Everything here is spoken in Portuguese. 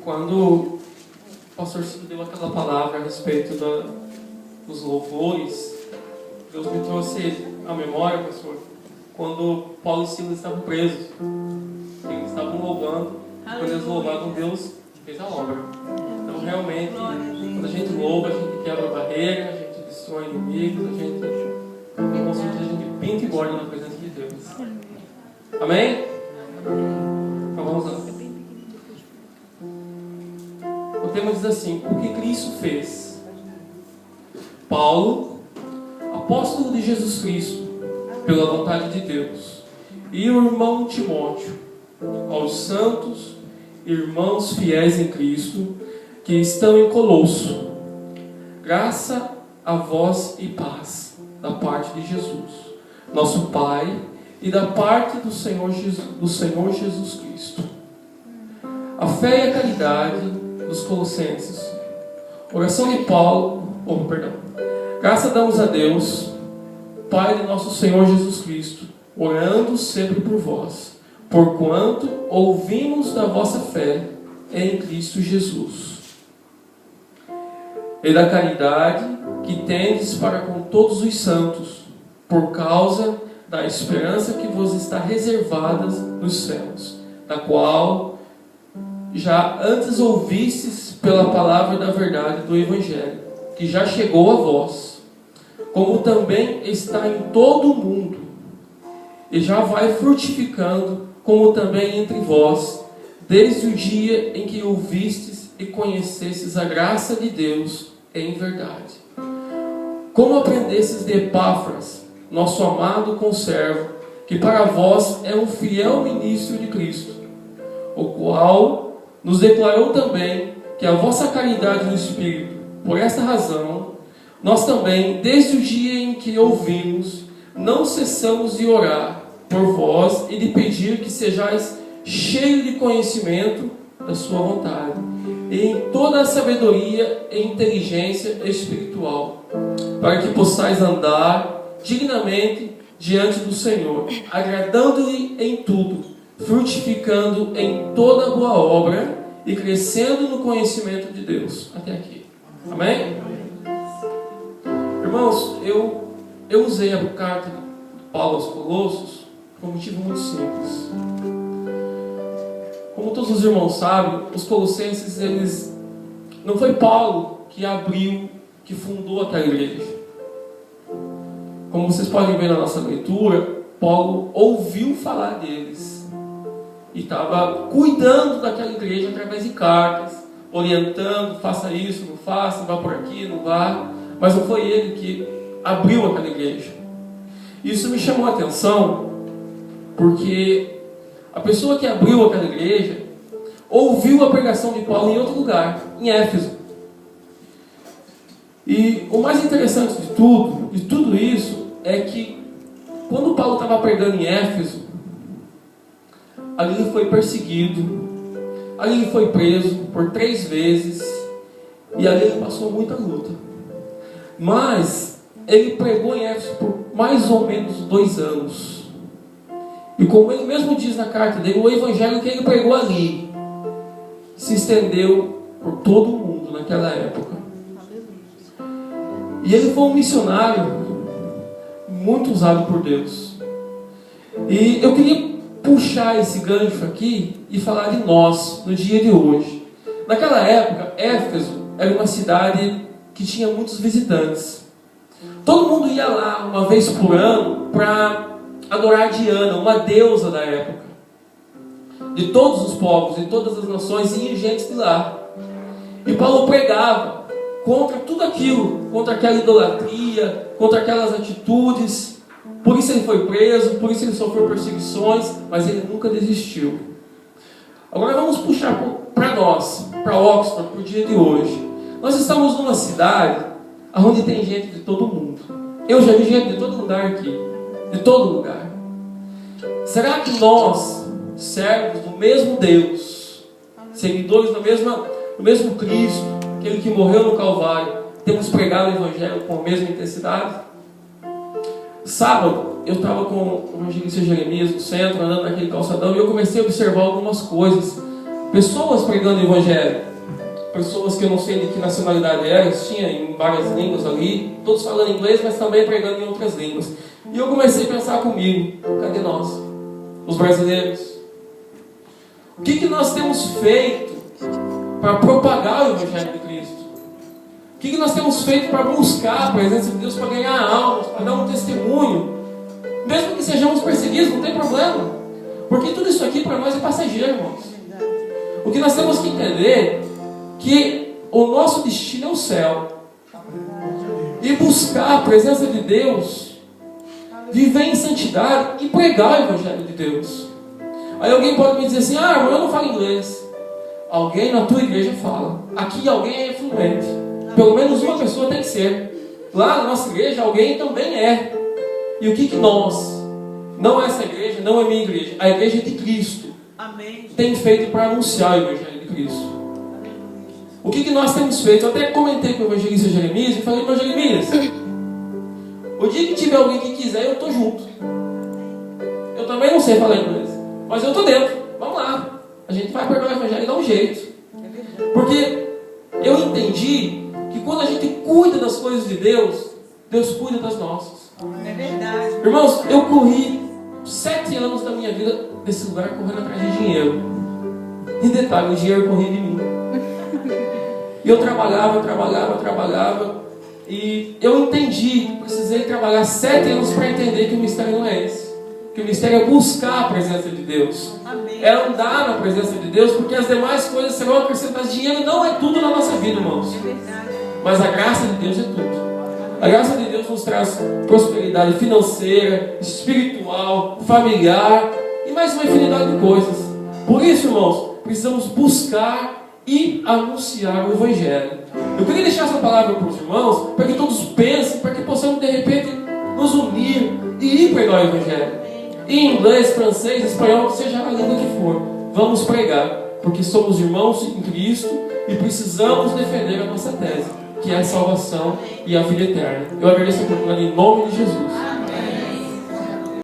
Quando o pastor Ciro deu aquela palavra a respeito dos louvores, Deus me trouxe à memória, pastor, quando Paulo e Silas estavam presos. Eles estavam louvando, quando eles louvavam, Deus fez a obra. Então, realmente, quando a gente louva, a gente quebra a barreira, a gente destrói inimigos, a gente pinta e borda na presença de Deus. Amém? Então vamos lá. O tema diz assim: o que Cristo fez? Paulo, apóstolo de Jesus Cristo, pela vontade de Deus, e o irmão Timóteo, aos santos irmãos fiéis em Cristo, que estão em Colosso, graça a vós e paz, da parte de Jesus, nosso Pai, e da parte do Senhor Jesus Cristo. A fé e a caridade dos Colossenses. Oração de Paulo, graça damos a Deus, Pai de nosso Senhor Jesus Cristo, orando sempre por vós, porquanto ouvimos da vossa fé em Cristo Jesus, e da caridade que tendes para com todos os santos, por causa da esperança que vos está reservada nos céus, da qual já antes ouvistes pela palavra da verdade do Evangelho, que já chegou a vós, como também está em todo o mundo, e já vai frutificando, como também entre vós, desde o dia em que ouvistes e conhecestes a graça de Deus em verdade. Como aprendestes de Epáfras, nosso amado conservo, que para vós é um fiel ministro de Cristo, o qual nos declarou também que a vossa caridade no Espírito, por esta razão, nós também, desde o dia em que ouvimos, não cessamos de orar por vós e de pedir que sejais cheios de conhecimento da sua vontade, e em toda a sabedoria e inteligência espiritual, para que possais andar dignamente diante do Senhor, agradando-lhe em tudo, frutificando em toda boa obra e crescendo no conhecimento de Deus. Até aqui. Amém? Irmãos, eu usei a carta de Paulo aos Colossos por um motivo muito simples. Como todos os irmãos sabem, os colossenses, não foi Paulo que abriu, que fundou aquela igreja. Como vocês podem ver na nossa leitura, Paulo ouviu falar deles e estava cuidando daquela igreja através de cartas, orientando: faça isso, não faça, vá por aqui, não vá. Mas não foi ele que abriu aquela igreja. Isso me chamou a atenção, porque a pessoa que abriu aquela igreja ouviu a pregação de Paulo em outro lugar, em Éfeso. E o mais interessante de tudo isso, é que quando Paulo estava pregando em Éfeso, ali ele foi perseguido, ali ele foi preso por 3 vezes, e ali ele passou muita luta. Mas ele pregou em Éfeso por mais ou menos 2 anos. E como ele mesmo diz na carta dele, o evangelho que ele pregou ali se estendeu por todo o mundo naquela época. E ele foi um missionário muito usado por Deus. E eu queria puxar esse gancho aqui e falar de nós no dia de hoje. Naquela época, Éfeso era uma cidade que tinha muitos visitantes. Todo mundo ia lá uma vez por ano para adorar Diana, uma deusa da época. De todos os povos, de todas as nações, ia gente de lá. E Paulo pregava contra tudo aquilo, contra aquela idolatria, contra aquelas atitudes. Por isso ele foi preso, por isso ele sofreu perseguições, mas ele nunca desistiu. Agora vamos puxar para nós, para Oxford, para o dia de hoje. Nós estamos numa cidade onde tem gente de todo mundo. Eu já vi gente de todo lugar aqui, de todo lugar. Será que nós, servos do mesmo Deus, seguidores do mesmo Cristo, aquele que morreu no Calvário, temos pregado o Evangelho com a mesma intensidade? Sábado, eu estava com o evangelista Jeremias no centro, andando naquele calçadão, e eu comecei a observar algumas coisas pessoas pregando o Evangelho, pessoas que eu não sei de que nacionalidade eram, tinha em várias línguas ali, todos falando inglês, mas também pregando em outras línguas. E eu comecei a pensar comigo, cadê nós, os brasileiros? O que nós temos feito para propagar o Evangelho de Cristo? O que nós temos feito para buscar a presença de Deus, para ganhar almas, para dar um testemunho? Mesmo que sejamos perseguidos, não tem problema. Porque tudo isso aqui para nós é passageiro, irmãos. O que nós temos que entender é que o nosso destino é o céu. E buscar a presença de Deus, viver em santidade e pregar o Evangelho de Deus. Aí alguém pode me dizer assim, irmão, eu não falo inglês. Alguém na tua igreja fala. Aqui alguém é fluente. Pelo menos uma pessoa tem que ser. Lá na nossa igreja alguém também é. E o que nós, não essa igreja, não é minha igreja, a igreja de Cristo, tem feito para anunciar o Evangelho de Cristo? O que nós temos feito? Eu até comentei com o evangelista Jeremias e falei, irmão Jeremias, o dia que tiver alguém que quiser, eu estou junto. Eu também não sei falar inglês, mas eu estou dentro. Vamos lá. A gente vai pregar o Evangelho e dar um jeito. Porque eu entendi que quando a gente cuida das coisas de Deus, Deus cuida das nossas. É verdade. Irmãos, eu corri 7 anos da minha vida desse lugar correndo atrás de dinheiro. E detalhe, o dinheiro corria de mim. E eu trabalhava. E eu entendi, precisei trabalhar 7 anos para entender que o mistério não é esse. Que o mistério é buscar a presença de Deus. Amém. É andar na presença de Deus, porque as demais coisas serão acrescentadas. Dinheiro não é tudo na nossa vida, irmãos. É verdade. Mas a graça de Deus é tudo. A graça de Deus nos traz prosperidade financeira, espiritual, familiar e mais uma infinidade de coisas. Por isso, irmãos, precisamos buscar e anunciar o Evangelho. Eu queria deixar essa palavra para os irmãos, para que todos pensem, para que possamos de repente nos unir e ir pregar o Evangelho. Em inglês, francês, espanhol, seja a língua que for, vamos pregar, porque somos irmãos em Cristo e precisamos defender a nossa tese, que é a salvação e a vida eterna. Eu agradeço a oportunidade em nome de Jesus.